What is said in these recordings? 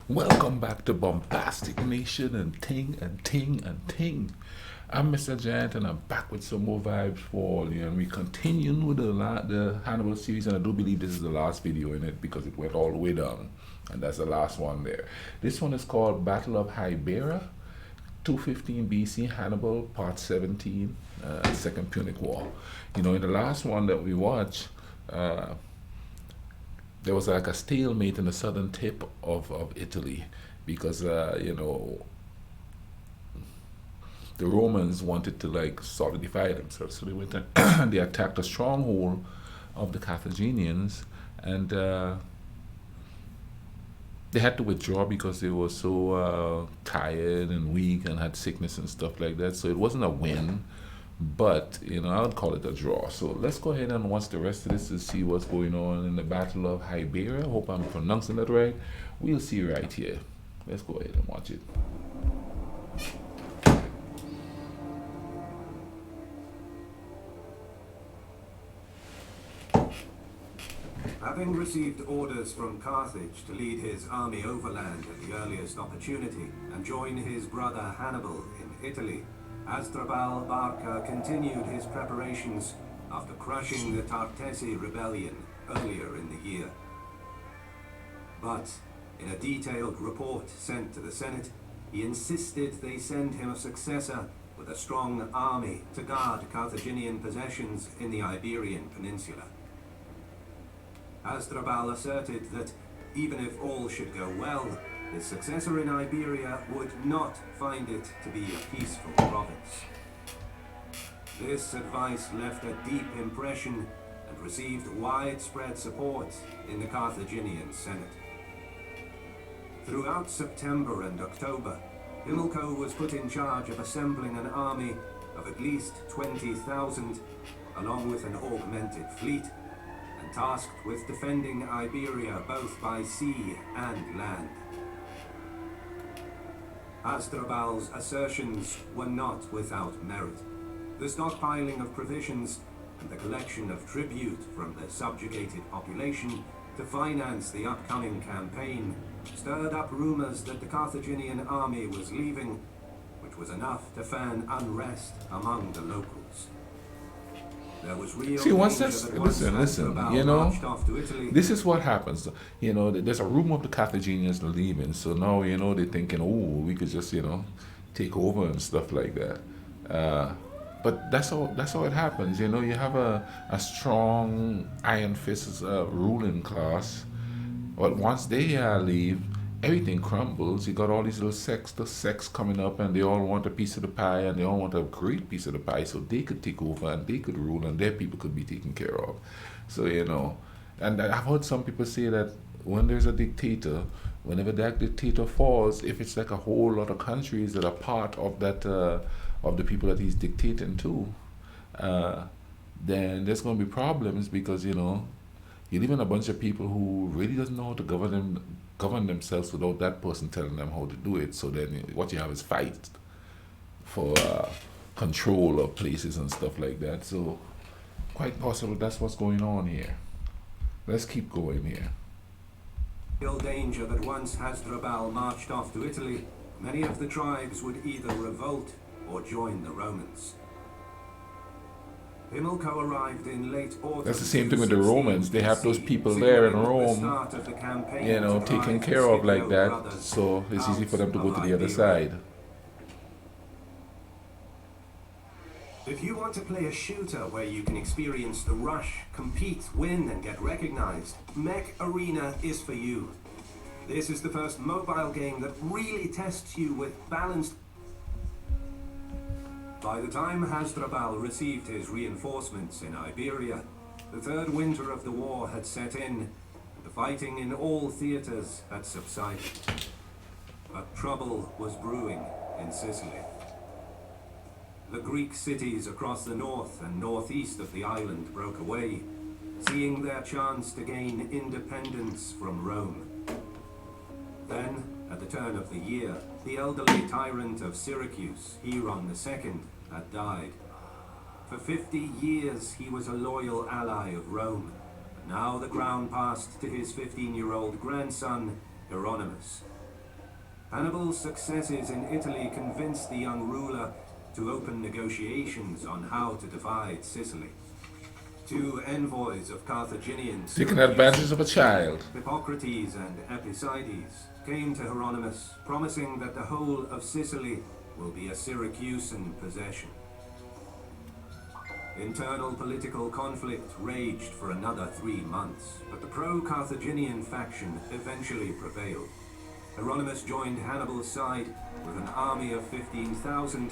Welcome back to Bombastic Nation and Ting and Ting and Ting. I'm Mr. Giant and I'm back with some more vibes for all you. And we continuing with the Hannibal series, and I do believe this is the last video in it because it went all the way down. And that's the last one there. This one is called Battle of Hibera, 215 BC, Hannibal, Part 17, Second Punic War. You know, in the last one that we watched, there was like a stalemate in the southern tip of Italy because, the Romans wanted to like solidify themselves. So they went and they attacked a stronghold of the Carthaginians, and they had to withdraw because they were so tired and weak and had sickness and stuff like that. So it wasn't a win, but I would call it a draw. So let's go ahead and watch the rest of this to see what's going on in the Battle of Hibera. Hope I'm pronouncing that right. We'll see right here. Let's go ahead and watch it. Having received orders from Carthage to lead his army overland at the earliest opportunity and join his brother Hannibal in Italy, Hasdrubal Barca continued his preparations after crushing the Tartessi rebellion earlier in the year. But in a detailed report sent to the Senate, he insisted they send him a successor with a strong army to guard Carthaginian possessions in the Iberian Peninsula. Hasdrubal asserted that even if all should go well, his successor in Iberia would not find it to be a peaceful province. This advice left a deep impression and received widespread support in the Carthaginian Senate. Throughout September and October, Himilco was put in charge of assembling an army of at least 20,000, along with an augmented fleet, and tasked with defending Iberia both by sea and land. Hasdrubal's assertions were not without merit. The stockpiling of provisions and the collection of tribute from the subjugated population to finance the upcoming campaign stirred up rumors that the Carthaginian army was leaving, which was enough to fan unrest among the locals. There was real See, once danger that's that once listen, Hasdrubal marched off to Italy, this is what happens. There's a rumor of the Carthaginians leaving, so now they're thinking, oh, we could just take over and stuff like that. But that's how it happens. You have a strong iron fist ruling class, but once they leave, everything crumbles. You got all these little sects coming up, and they all want a piece of the pie, and they all want a great piece of the pie, so they could take over and they could rule, and their people could be taken care of. So and I've heard some people say that when there's a dictator, whenever that dictator falls, if it's like a whole lot of countries that are part of that of the people that he's dictating to, then there's going to be problems because you live in a bunch of people who really doesn't know how to govern themselves without that person telling them how to do it. So then what you have is fight for control of places and stuff like that. So quite possible that's what's going on here. Let's keep going here. real danger that once Hasdrubal marched off to Italy, many of the tribes would either revolt or join the Romans. Himilco arrived in late autumn. That's the same thing with the Romans. They have those people there in Rome, taken care of like that, so it's easy for them to go to the other side. If you want to play a shooter where you can experience the rush, compete, win, and get recognized, Mech Arena is for you. This is the first mobile game that really tests you with balanced. By the time Hasdrubal received his reinforcements in Iberia, the third winter of the war had set in, and the fighting in all theaters had subsided. But trouble was brewing in Sicily. The Greek cities across the north and northeast of the island broke away, seeing their chance to gain independence from Rome. Then, at the turn of the year, the elderly tyrant of Syracuse, Hieron II, had died. For 50 years he was a loyal ally of Rome, but now the crown passed to his 15-year-old grandson, Hieronymus. Hannibal's successes in Italy convinced the young ruler to open negotiations on how to divide Sicily. Two envoys of Carthaginians, Taking advantage of a child. Hippocrates and Epicides, came to Hieronymus, promising that the whole of Sicily will be a Syracusan possession. Internal political conflict raged for another 3 months, but the pro-Carthaginian faction eventually prevailed. Hieronymus joined Hannibal's side with an army of 15,000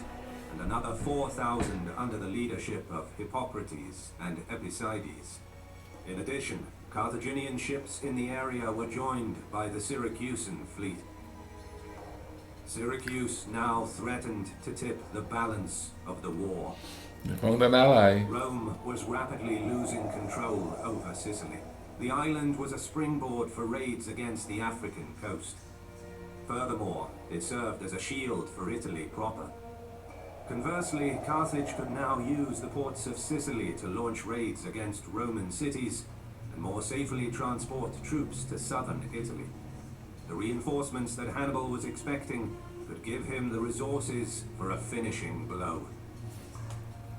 and another 4,000 under the leadership of Hippocrates and Epicides. In addition, Carthaginian ships in the area were joined by the Syracusan fleet. Syracuse now threatened to tip the balance of the war. They found an ally. Rome was rapidly losing control over Sicily. The island was a springboard for raids against the African coast. Furthermore, it served as a shield for Italy proper. Conversely, Carthage could now use the ports of Sicily to launch raids against Roman cities and more safely transport troops to southern Italy. The reinforcements that Hannibal was expecting could give him the resources for a finishing blow.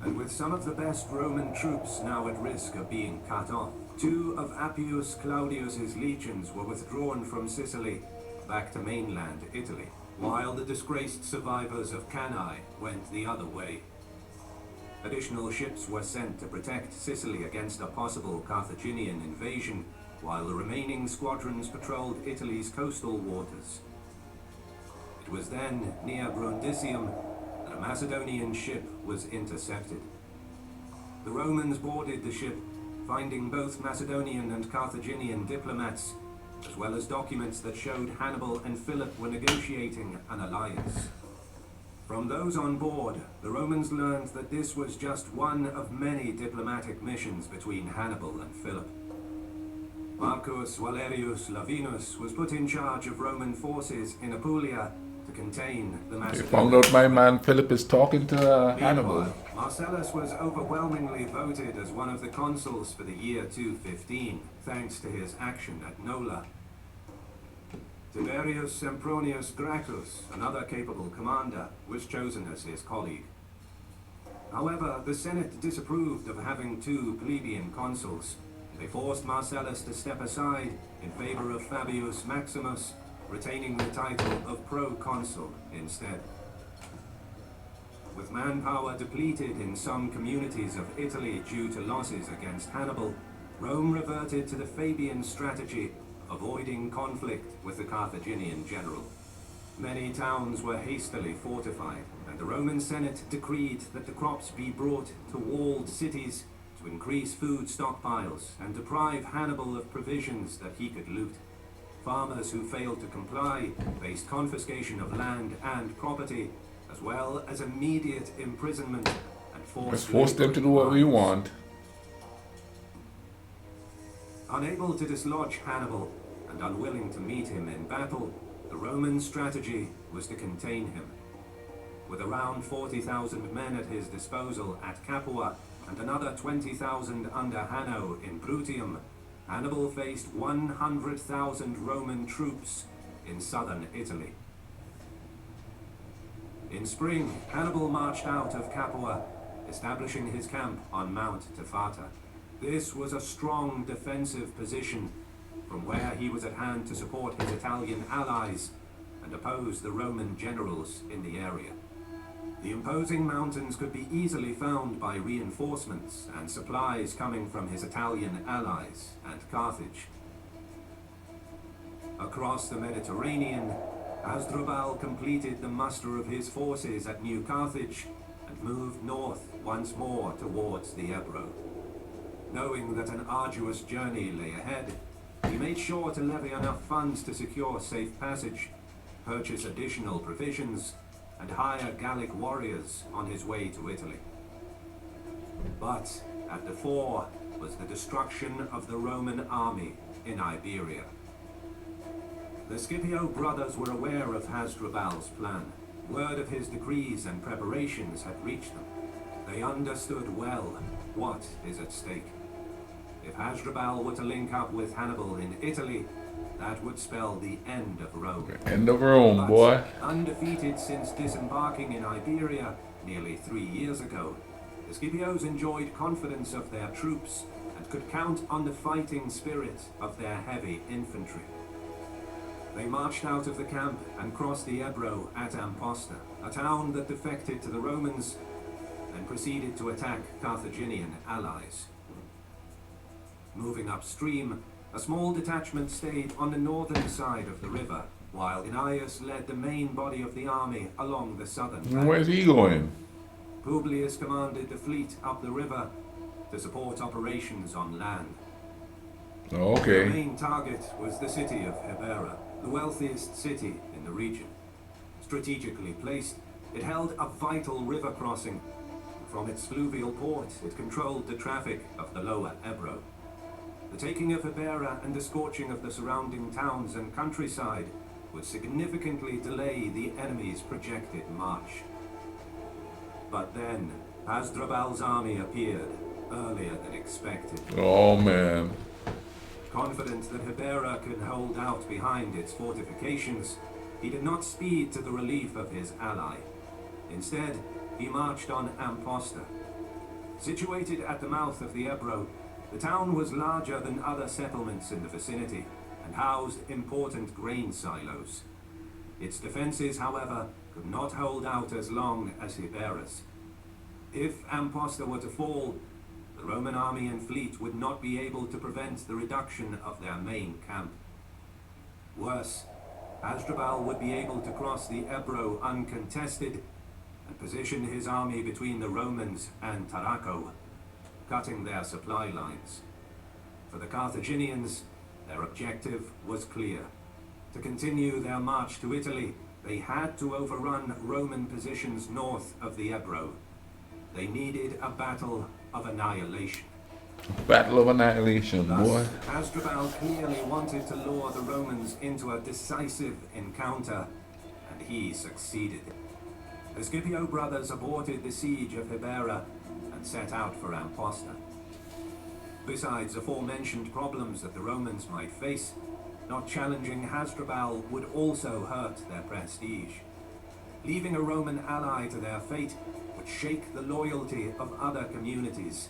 And with some of the best Roman troops now at risk of being cut off, 2 of Appius Claudius's legions were withdrawn from Sicily back to mainland Italy, while the disgraced survivors of Cannae went the other way. Additional ships were sent to protect Sicily against a possible Carthaginian invasion, while the remaining squadrons patrolled Italy's coastal waters. It was then near Brundisium that a Macedonian ship was intercepted. The Romans boarded the ship, finding both Macedonian and Carthaginian diplomats, as well as documents that showed Hannibal and Philip were negotiating an alliance. From those on board, the Romans learned that this was just one of many diplomatic missions between Hannibal and Philip. Marcus Valerius Lavinus was put in charge of Roman forces in Apulia to contain the They Macedonians. found out my man Philip is talking to Hannibal. Meanwhile, Marcellus was overwhelmingly voted as one of the consuls for the year 215, thanks to his action at Nola. Tiberius Sempronius Gracchus, another capable commander, was chosen as his colleague. However, the Senate disapproved of having 2 plebeian consuls. They forced Marcellus to step aside in favor of Fabius Maximus, retaining the title of proconsul instead. With manpower depleted in some communities of Italy due to losses against Hannibal, Rome reverted to the Fabian strategy, avoiding conflict with the Carthaginian general. Many towns were hastily fortified, and the Roman Senate decreed that the crops be brought to walled cities to increase food stockpiles and deprive Hannibal of provisions that he could loot. Farmers who failed to comply faced confiscation of land and property, as well as immediate imprisonment and Let's force them to do what we want. Unable to dislodge Hannibal and unwilling to meet him in battle, the Roman strategy was to contain him. With around 40,000 men at his disposal at Capua and another 20,000 under Hanno in Bruttium, Hannibal faced 100,000 Roman troops in southern Italy. In spring, Hannibal marched out of Capua, establishing his camp on Mount Tifata. This was a strong defensive position from where he was at hand to support his Italian allies and oppose the Roman generals in the area. The imposing mountains could be easily found by reinforcements and supplies coming from his Italian allies and Carthage. Across the Mediterranean, Hasdrubal completed the muster of his forces at New Carthage and moved north once more towards the Ebro. Knowing that an arduous journey lay ahead, he made sure to levy enough funds to secure safe passage, purchase additional provisions, and hire Gallic warriors on his way to Italy. But at the fore was the destruction of the Roman army in Iberia. The Scipio brothers were aware of Hasdrubal's plan. Word of his decrees and preparations had reached them. They understood well what is at stake. If Hasdrubal were to link up with Hannibal in Italy, That would spell the end of Rome. End of Rome, But boy. undefeated since disembarking in Iberia nearly 3 years ago, the Scipios enjoyed confidence of their troops and could count on the fighting spirit of their heavy infantry. They marched out of the camp and crossed the Ebro at Amposta, a town that defected to the Romans, and proceeded to attack Carthaginian allies. Moving upstream, a small detachment stayed on the northern side of the river, while Gnaeus led the main body of the army along the southern bank. Where's he going? Publius commanded the fleet up the river to support operations on land. The Okay. main target was the city of Hibera, the wealthiest city in the region. Strategically placed, it held a vital river crossing. From its fluvial port, it controlled the traffic of the lower Ebro. The taking of Hibera and the scorching of the surrounding towns and countryside would significantly delay the enemy's projected march. But then, Hasdrubal's army appeared earlier than expected. Oh man. Confident that Hibera could hold out behind its fortifications, he did not speed to the relief of his ally. Instead, he marched on Amposta. Situated at the mouth of the Ebro, the town was larger than other settlements in the vicinity and housed important grain silos. Its defenses, however, could not hold out as long as Hibera's. If Amposta were to fall, the Roman army and fleet would not be able to prevent the reduction of their main camp. Worse, Hasdrubal would be able to cross the Ebro uncontested and position his army between the Romans and Tarraco, cutting their supply lines. For the Carthaginians, their objective was clear. To continue their march to Italy, they had to overrun Roman positions north of the Ebro. They needed a battle of annihilation. Battle of Annihilation, boy. Thus, Hasdrubal clearly wanted to lure the Romans into a decisive encounter, and he succeeded. The Scipio brothers aborted the siege of Hibera and set out for Amposta. Besides aforementioned problems that the Romans might face, not challenging Hasdrubal would also hurt their prestige. Leaving a Roman ally to their fate would shake the loyalty of other communities.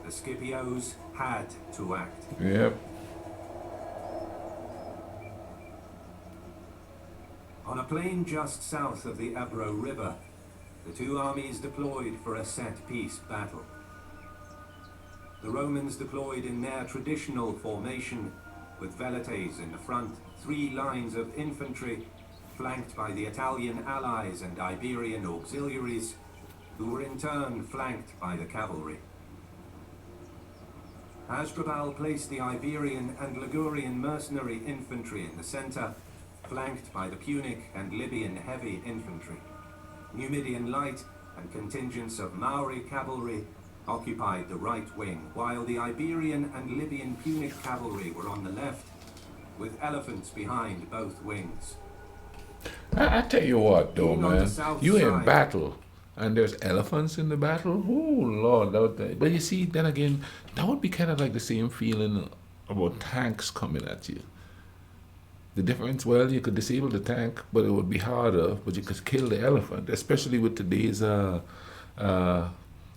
The Scipios had to act. Yep. On a plain just south of the Ebro River, the two armies deployed for a set-piece battle. The Romans deployed in their traditional formation, with velites in the front, 3 lines of infantry, flanked by the Italian allies and Iberian auxiliaries, who were in turn flanked by the cavalry. Hasdrubal placed the Iberian and Ligurian mercenary infantry in the center, flanked by the Punic and Libyan heavy infantry. Numidian light and contingents of Maori cavalry occupied the right wing, while the Iberian and Libyan Punic cavalry were on the left, with elephants behind both wings. I tell you what, though, Being on the man. south You in side- battle, and there's elephants in the battle. Oh Lord, but you see, then again, that would be kind of like the same feeling about tanks coming at you. The difference, well, you could disable the tank, but it would be harder. But you could kill the elephant, especially with today's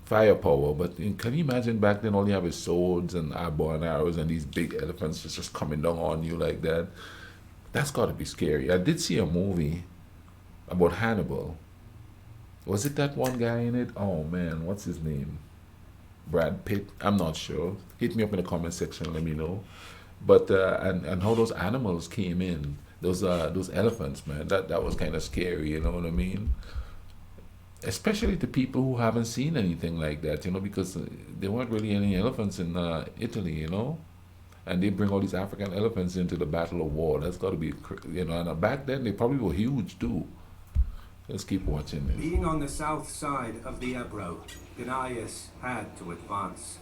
firepower. But can you imagine back then? All you have is swords and bow and arrows, and these big elephants just coming down on you like that. That's got to be scary. I did see a movie about Hannibal. Was it that one guy in it? Oh man, what's his name? Brad Pitt? I'm not sure. Hit me up in the comment section. Let me know. But and how those animals came in, those elephants, man. That was kind of scary. You know what I mean? Especially to people who haven't seen anything like that. You know, because there weren't really any elephants in Italy. You know. And they bring all these African elephants into the Battle of War. That's got to be, you know, and back then they probably were huge too. Let's keep watching this. Being on the south side of the Ebro, Gnaeus had to advance.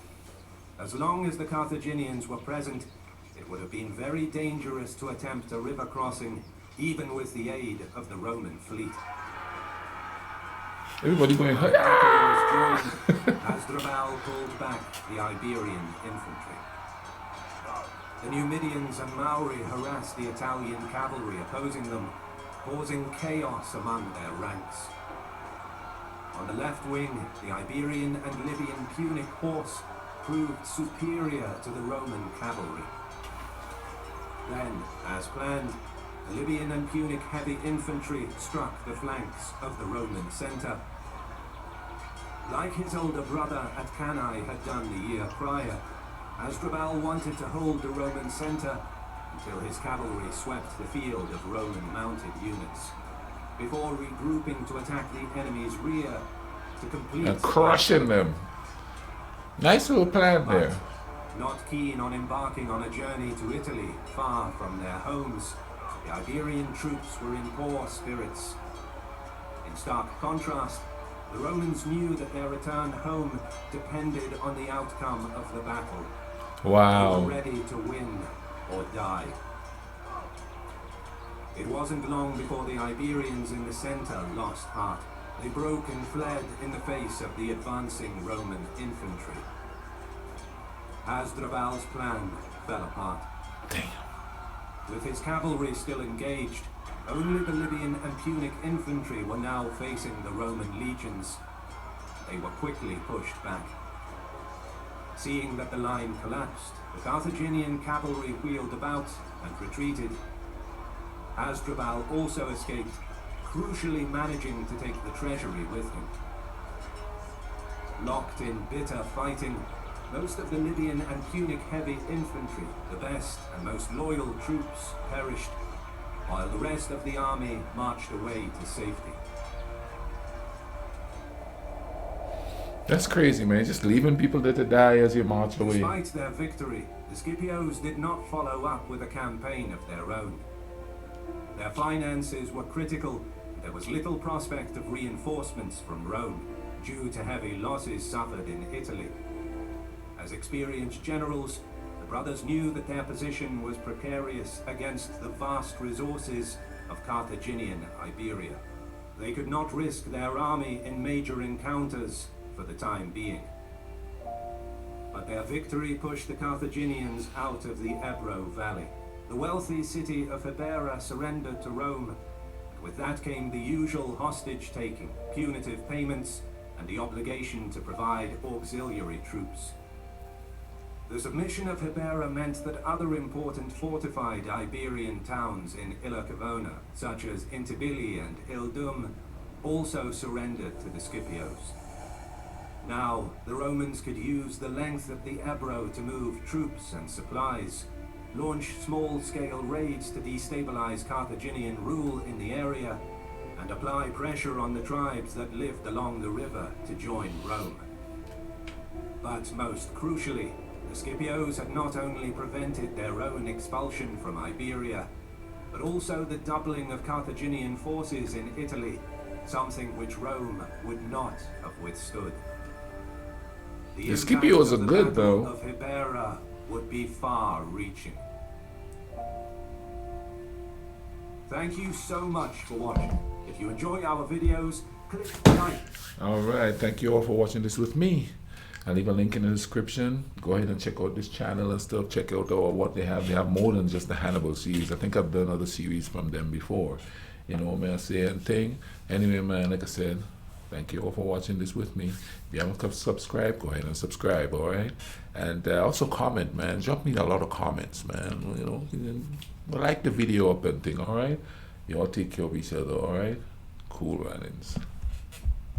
As long as the Carthaginians were present, it would have been very dangerous to attempt a river crossing, even with the aid of the Roman fleet. Everybody going, As Hasdrubal pulled back the Iberian infantry. The Numidians and Maori harassed the Italian cavalry opposing them, causing chaos among their ranks. On the left wing, the Iberian and Libyan Punic horse proved superior to the Roman cavalry. Then, as planned, the Libyan and Punic heavy infantry struck the flanks of the Roman centre. Like his older brother at Cannae had done the year prior, Hasdrubal wanted to hold the Roman centre until his cavalry swept the field of Roman mounted units, before regrouping to attack the enemy's rear to complete And crushing them. Nice little plan But, there. not keen on embarking on a journey to Italy, far from their homes, the Iberian troops were in poor spirits. In stark contrast, the Romans knew that their return home depended on the outcome of the battle. They were Wow. ready to win or die. It wasn't long before the Iberians in the center lost heart. They broke and fled in the face of the advancing Roman infantry. Hasdrubal's plan fell apart. Damn. With his cavalry still engaged, only the Libyan and Punic infantry were now facing the Roman legions. They were quickly pushed back. Seeing that the line collapsed, the Carthaginian cavalry wheeled about and retreated. Hasdrubal also escaped, crucially managing to take the treasury with him. Locked in bitter fighting, most of the Libyan and Punic heavy infantry, the best and most loyal troops, perished, while the rest of the army marched away to safety. That's crazy, man. Just leaving people there to die as you march away. Despite their victory, the Scipios did not follow up with a campaign of their own. Their finances were critical, and there was little prospect of reinforcements from Rome, due to heavy losses suffered in Italy. As experienced generals, the brothers knew that their position was precarious against the vast resources of Carthaginian Iberia. They could not risk their army in major encounters for the time being. But their victory pushed the Carthaginians out of the Ebro Valley. The wealthy city of Hibera surrendered to Rome, and with that came the usual hostage-taking, punitive payments, and the obligation to provide auxiliary troops. The submission of Hibera meant that other important fortified Iberian towns in Illa Cavona, such as Intibili and Ildum, also surrendered to the Scipios. Now, the Romans could use the length of the Ebro to move troops and supplies, launch small-scale raids to destabilize Carthaginian rule in the area, and apply pressure on the tribes that lived along the river to join Rome. But most crucially, the Scipios had not only prevented their own expulsion from Iberia, but also the doubling of Carthaginian forces in Italy, something which Rome would not have withstood. The impact Scipios of are the good, Battle though. of Hibera would be far-reaching. Thank you so much for watching. If you enjoy our videos, click like. All right. Thank you all for watching this with me. I'll leave a link in the description. Go ahead and check out this channel and stuff. Check out what they have. They have more than just the Hannibal series. I think I've done other series from them before. You know, may I say anything? Anyway, man, like I said, thank you all for watching this with me. If you haven't subscribed, go ahead and subscribe, all right? And also comment, man. Drop me a lot of comments, man. You know, like the video up and thing, all right? You all take care of each other, all right? Cool runnings.